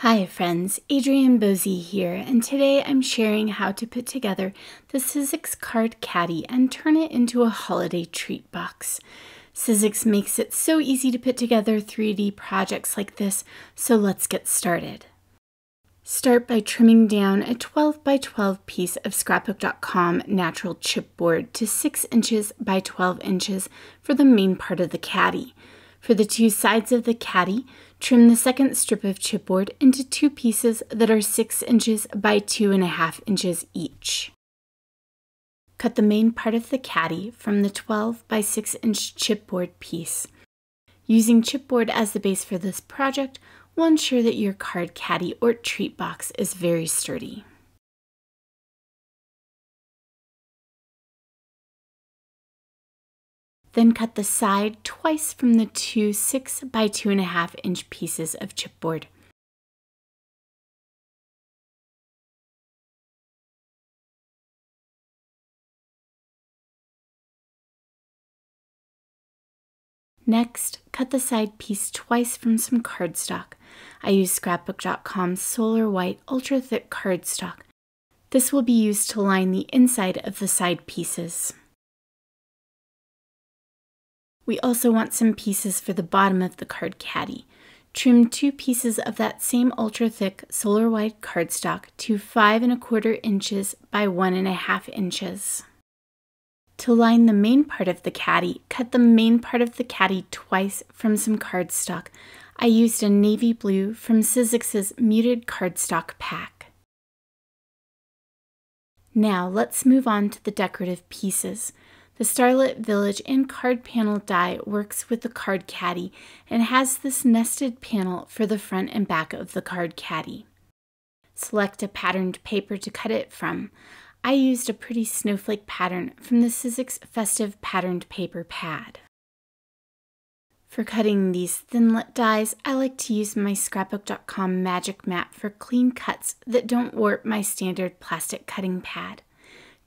Hi friends, Adrienne Boese here, and today I'm sharing how to put together the Sizzix Card Caddy and turn it into a holiday treat box. Sizzix makes it so easy to put together 3D projects like this, so let's get started. Start by trimming down a 12 by 12 piece of Scrapbook.com natural chipboard to 6 inches by 12 inches for the main part of the caddy. For the two sides of the caddy, trim the second strip of chipboard into two pieces that are 6 inches by 2.5 inches each. Cut the main part of the caddy from the 12 by 6 inch chipboard piece. Using chipboard as the base for this project will ensure that your card caddy or treat box is very sturdy. Then cut the side twice from the two 6 by 2.5 inch pieces of chipboard. Next, cut the side piece twice from some cardstock. I use Scrapbook.com's Solar White Ultra Thick cardstock. This will be used to line the inside of the side pieces. We also want some pieces for the bottom of the card caddy. Trim two pieces of that same ultra thick Solar White cardstock to 5.25 inches by 1.5 inches. To line the main part of the caddy, cut the main part of the caddy twice from some cardstock. I used a navy blue from Sizzix's Muted Cardstock Pack. Now let's move on to the decorative pieces. The Starlit Village and card panel die works with the card caddy and has this nested panel for the front and back of the card caddy. Select a patterned paper to cut it from. I used a pretty snowflake pattern from the Sizzix Festive Patterned Paper Pad. For cutting these thinlit dies, I like to use my Scrapbook.com Magic Mat for clean cuts that don't warp my standard plastic cutting pad.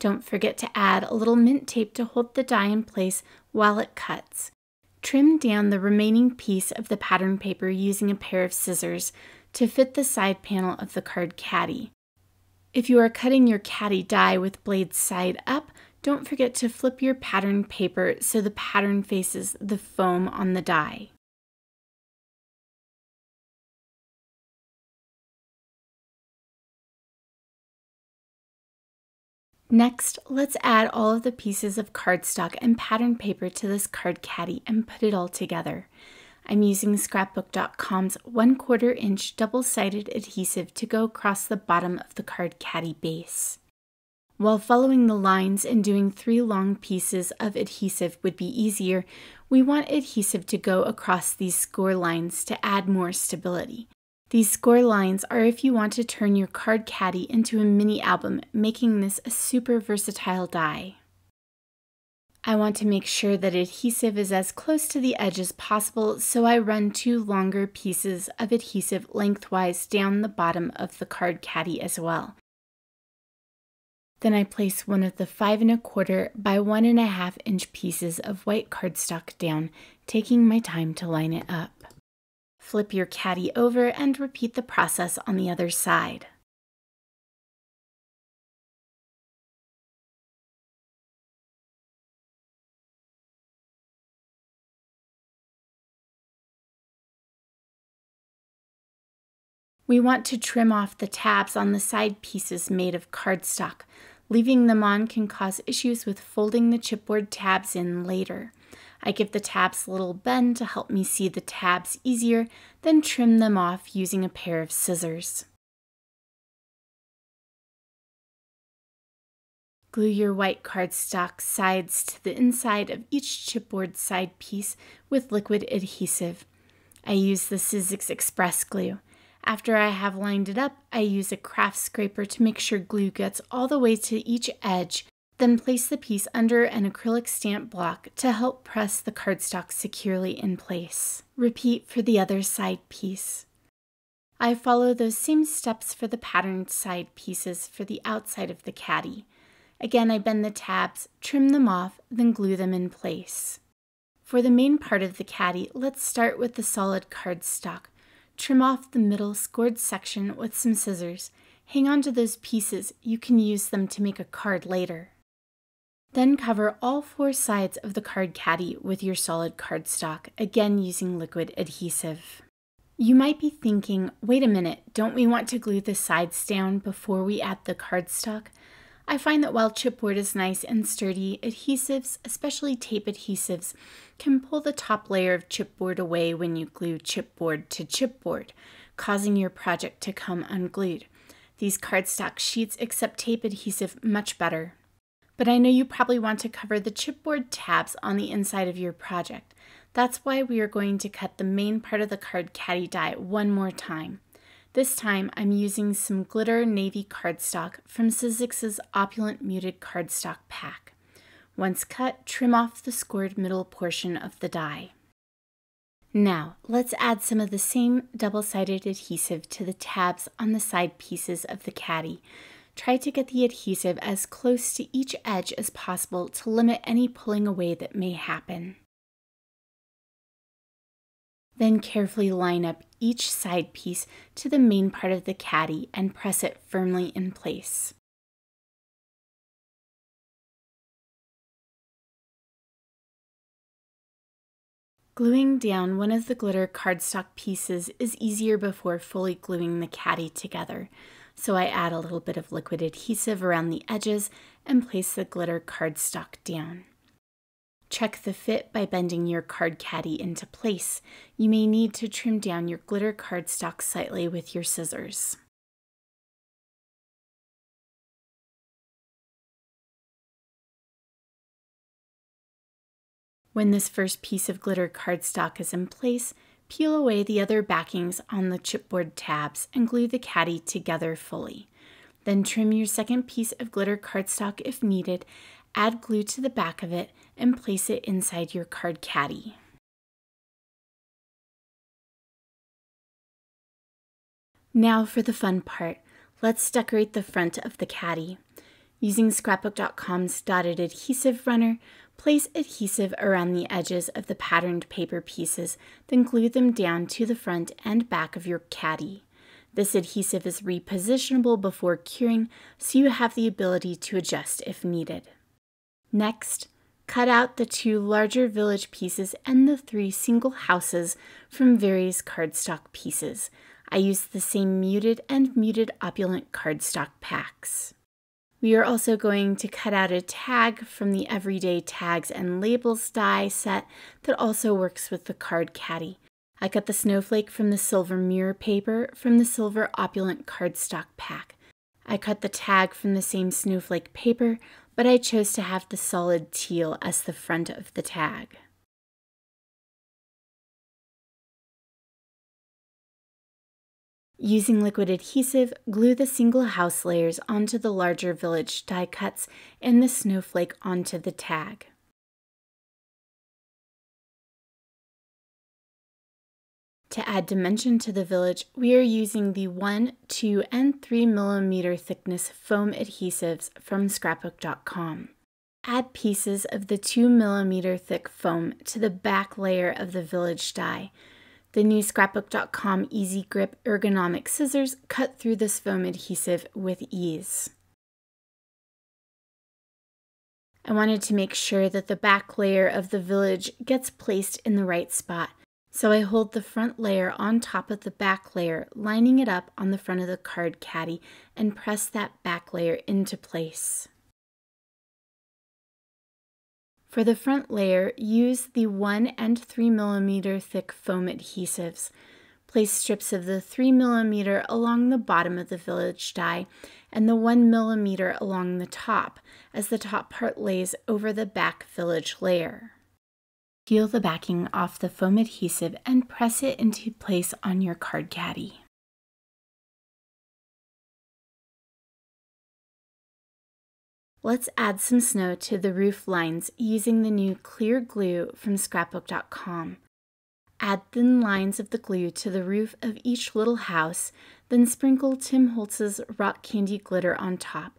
Don't forget to add a little mint tape to hold the die in place while it cuts. Trim down the remaining piece of the pattern paper using a pair of scissors to fit the side panel of the card caddy. If you are cutting your caddy die with blades side up, don't forget to flip your pattern paper so the pattern faces the foam on the die. Next, let's add all of the pieces of cardstock and pattern paper to this card caddy and put it all together. I'm using Scrapbook.com's 1/4 inch double-sided adhesive to go across the bottom of the card caddy base. While following the lines and doing 3 long pieces of adhesive would be easier, we want adhesive to go across these score lines to add more stability. These score lines are if you want to turn your card caddy into a mini album, making this a super versatile die. I want to make sure that adhesive is as close to the edge as possible, so I run 2 longer pieces of adhesive lengthwise down the bottom of the card caddy as well. Then I place one of the 5.25 by 1.5 inch pieces of white cardstock down, taking my time to line it up. Flip your caddy over and repeat the process on the other side. We want to trim off the tabs on the side pieces made of cardstock. Leaving them on can cause issues with folding the chipboard tabs in later. I give the tabs a little bend to help me see the tabs easier, then trim them off using a pair of scissors. Glue your white cardstock sides to the inside of each chipboard side piece with liquid adhesive. I use the Sizzix Express glue. After I have lined it up, I use a craft scraper to make sure glue gets all the way to each edge, then place the piece under an acrylic stamp block to help press the cardstock securely in place. Repeat for the other side piece. I follow those same steps for the patterned side pieces for the outside of the caddy. Again, I bend the tabs, trim them off, then glue them in place. For the main part of the caddy, let's start with the solid cardstock. trim off the middle scored section with some scissors. Hang on to those pieces, you can use them to make a card later. Then cover all 4 sides of the Card Caddy with your solid cardstock, again using liquid adhesive. You might be thinking, wait a minute, don't we want to glue the sides down before we add the cardstock? I find that while chipboard is nice and sturdy, adhesives, especially tape adhesives, can pull the top layer of chipboard away when you glue chipboard to chipboard, causing your project to come unglued. These cardstock sheets accept tape adhesive much better. But I know you probably want to cover the chipboard tabs on the inside of your project. That's why we are going to cut the main part of the Card Caddy die one more time. This time I'm using some glitter navy cardstock from Sizzix's Opulent Muted Cardstock Pack. Once cut, trim off the scored middle portion of the die. Now, let's add some of the same double-sided adhesive to the tabs on the side pieces of the caddy. Try to get the adhesive as close to each edge as possible to limit any pulling away that may happen. Then carefully line up each side piece to the main part of the caddy and press it firmly in place. Gluing down one of the glitter cardstock pieces is easier before fully gluing the caddy together, so I add a little bit of liquid adhesive around the edges and place the glitter cardstock down. Check the fit by bending your Card Caddy into place. You may need to trim down your glitter cardstock slightly with your scissors. When this first piece of glitter cardstock is in place, peel away the other backings on the chipboard tabs and glue the caddy together fully. Then trim your second piece of glitter cardstock if needed, add glue to the back of it, and place it inside your Card Caddy. Now for the fun part. Let's decorate the front of the caddy. Using Scrapbook.com's dotted adhesive runner, place adhesive around the edges of the patterned paper pieces, then glue them down to the front and back of your caddy. This adhesive is repositionable before curing, so you have the ability to adjust if needed. Next, cut out the 2 larger village pieces and the 3 single houses from various cardstock pieces. I used the same muted and muted opulent cardstock packs. We are also going to cut out a tag from the Everyday Tags and Labels die set that also works with the Card Caddy. I cut the snowflake from the silver mirror paper from the silver opulent cardstock pack. I cut the tag from the same snowflake paper, but I chose to have the solid teal as the front of the tag. Using liquid adhesive, glue the single house layers onto the larger village die cuts and the snowflake onto the tag. To add dimension to the village, we are using the 1, 2, and 3 mm thickness foam adhesives from Scrapbook.com. Add pieces of the 2 mm thick foam to the back layer of the village die. The new Scrapbook.com Easy Grip ergonomic scissors cut through this foam adhesive with ease. I wanted to make sure that the back layer of the village gets placed in the right spot, so I hold the front layer on top of the back layer, lining it up on the front of the Card Caddy, and press that back layer into place. For the front layer, use the 1 and 3 mm thick foam adhesives. Place strips of the 3 mm along the bottom of the village die and the 1 mm along the top, as the top part lays over the back village layer. Peel the backing off the foam adhesive and press it into place on your Card Caddy. Let's add some snow to the roof lines using the new clear glue from Scrapbook.com. Add thin lines of the glue to the roof of each little house, then sprinkle Tim Holtz's rock candy glitter on top.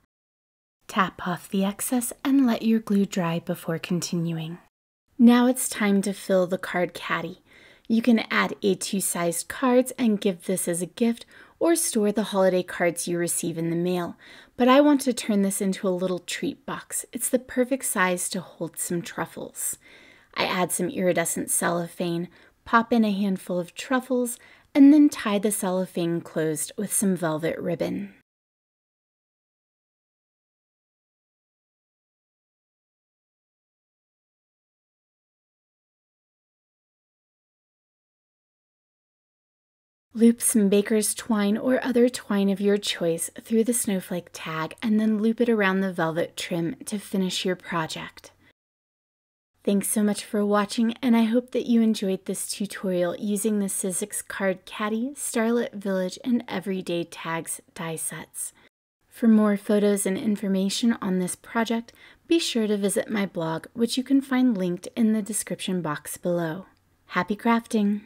Tap off the excess and let your glue dry before continuing. Now it's time to fill the Card Caddy. You can add A2 sized cards and give this as a gift, or store the holiday cards you receive in the mail. But I want to turn this into a little treat box. It's the perfect size to hold some truffles. I add some iridescent cellophane, pop in a handful of truffles, and then tie the cellophane closed with some velvet ribbon. Loop some baker's twine or other twine of your choice through the snowflake tag and then loop it around the velvet trim to finish your project. Thanks so much for watching, and I hope that you enjoyed this tutorial using the Sizzix Card Caddy, Starlit Village, and Everyday Tags die sets. For more photos and information on this project, be sure to visit my blog, which you can find linked in the description box below. Happy crafting!